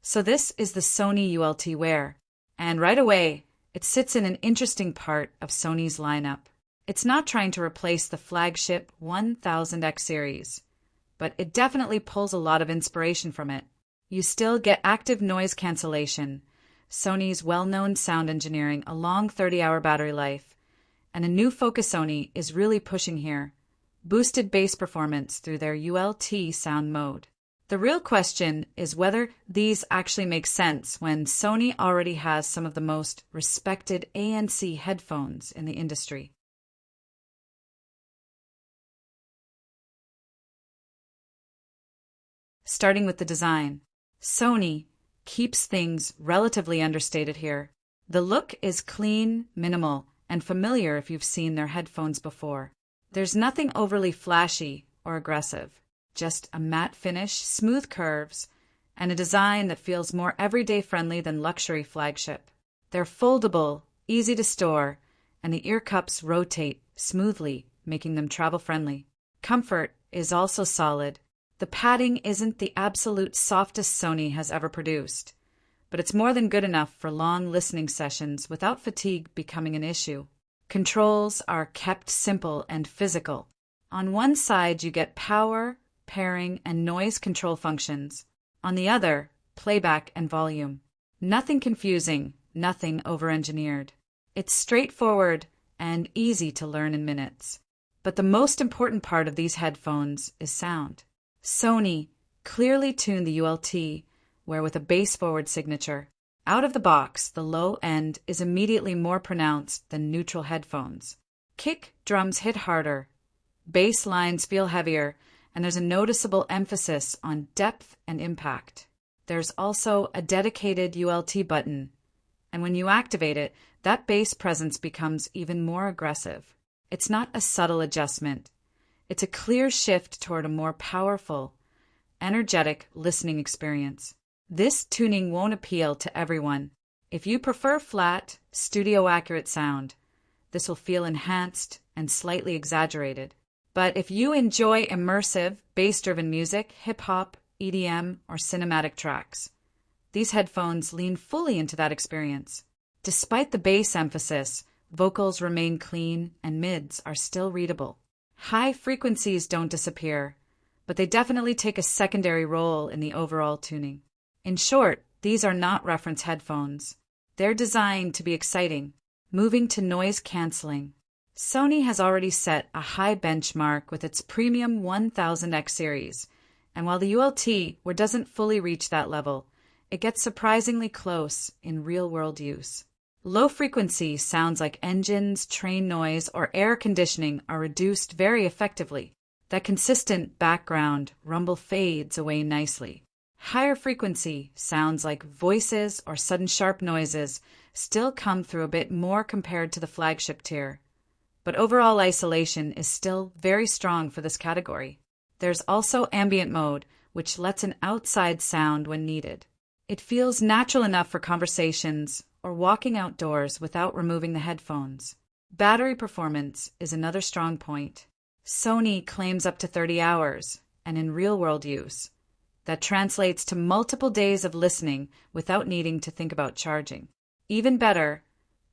So this is the Sony ULT WEAR, and right away, it sits in an interesting part of Sony's lineup. It's not trying to replace the flagship 1000X series, but it definitely pulls a lot of inspiration from it. You still get active noise cancellation, Sony's well-known sound engineering, a long 30-hour battery life, and a new focus Sony is really pushing here, boosted bass performance through their ULT sound mode. The real question is whether these actually make sense when Sony already has some of the most respected ANC headphones in the industry. Starting with the design, Sony keeps things relatively understated here. The look is clean, minimal, and familiar if you've seen their headphones before. There's nothing overly flashy or aggressive, just a matte finish, smooth curves, and a design that feels more everyday friendly than luxury flagship. They're foldable, easy to store, and the ear cups rotate smoothly, making them travel friendly. Comfort is also solid. The padding isn't the absolute softest Sony has ever produced, but it's more than good enough for long listening sessions without fatigue becoming an issue. Controls are kept simple and physical. On one side, you get power, pairing, and noise control functions. On the other, playback and volume. Nothing confusing, nothing over-engineered. It's straightforward and easy to learn in minutes. But the most important part of these headphones is sound. Sony clearly tuned the ULT WEAR with a bass-forward signature. Out of the box, the low end is immediately more pronounced than neutral headphones. Kick drums hit harder, bass lines feel heavier, and there's a noticeable emphasis on depth and impact. There's also a dedicated ULT button, and when you activate it, that bass presence becomes even more aggressive. It's not a subtle adjustment. It's a clear shift toward a more powerful, energetic listening experience. This tuning won't appeal to everyone. If you prefer flat, studio-accurate sound, this will feel enhanced and slightly exaggerated. But if you enjoy immersive, bass-driven music, hip-hop, EDM, or cinematic tracks, these headphones lean fully into that experience. Despite the bass emphasis, vocals remain clean and mids are still readable. High frequencies don't disappear, but they definitely take a secondary role in the overall tuning. In short, these are not reference headphones. They're designed to be exciting, moving to noise canceling. Sony has already set a high benchmark with its premium 1000X series, and while the ULT WEAR doesn't fully reach that level, it gets surprisingly close in real-world use. Low-frequency sounds like engines, train noise, or air conditioning are reduced very effectively. That consistent background rumble fades away nicely. Higher frequency sounds like voices or sudden sharp noises still come through a bit more compared to the flagship tier, but overall isolation is still very strong for this category. There's also ambient mode, which lets an outside sound when needed. It feels natural enough for conversations or walking outdoors without removing the headphones. Battery performance is another strong point. Sony claims up to 30 hours, and in real-world use, that translates to multiple days of listening without needing to think about charging. Even better,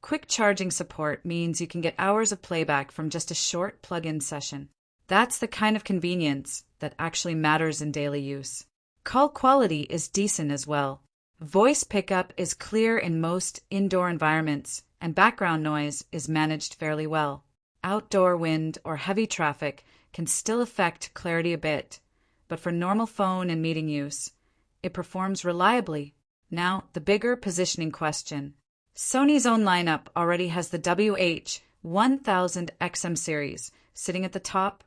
quick charging support means you can get hours of playback from just a short plug-in session. That's the kind of convenience that actually matters in daily use. Call quality is decent as well. Voice pickup is clear in most indoor environments, and background noise is managed fairly well. Outdoor wind or heavy traffic can still affect clarity a bit, but for normal phone and meeting use, it performs reliably. Now, the bigger positioning question. Sony's own lineup already has the WH-1000XM series sitting at the top,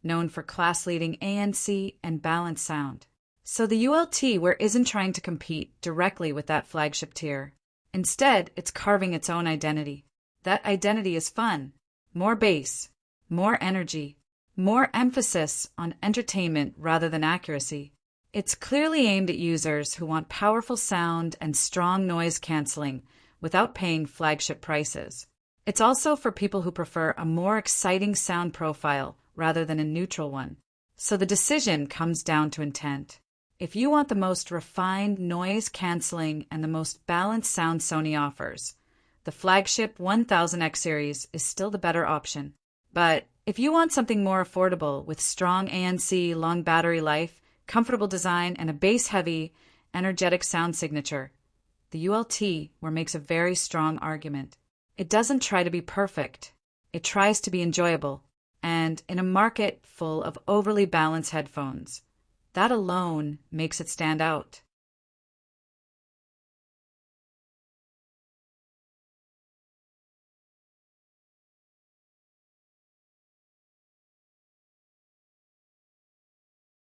known for class-leading ANC and balanced sound. So the ULT WEAR isn't trying to compete directly with that flagship tier. Instead, it's carving its own identity. That identity is fun, more bass, more energy, more emphasis on entertainment rather than accuracy. It's clearly aimed at users who want powerful sound and strong noise canceling without paying flagship prices. It's also for people who prefer a more exciting sound profile rather than a neutral one. So the decision comes down to intent. If you want the most refined noise canceling and the most balanced sound Sony offers, the flagship 1000X series is still the better option. But if you want something more affordable with strong ANC, long battery life, comfortable design, and a bass-heavy, energetic sound signature, the ULT WEAR makes a very strong argument. It doesn't try to be perfect. It tries to be enjoyable. And in a market full of overly balanced headphones, that alone makes it stand out.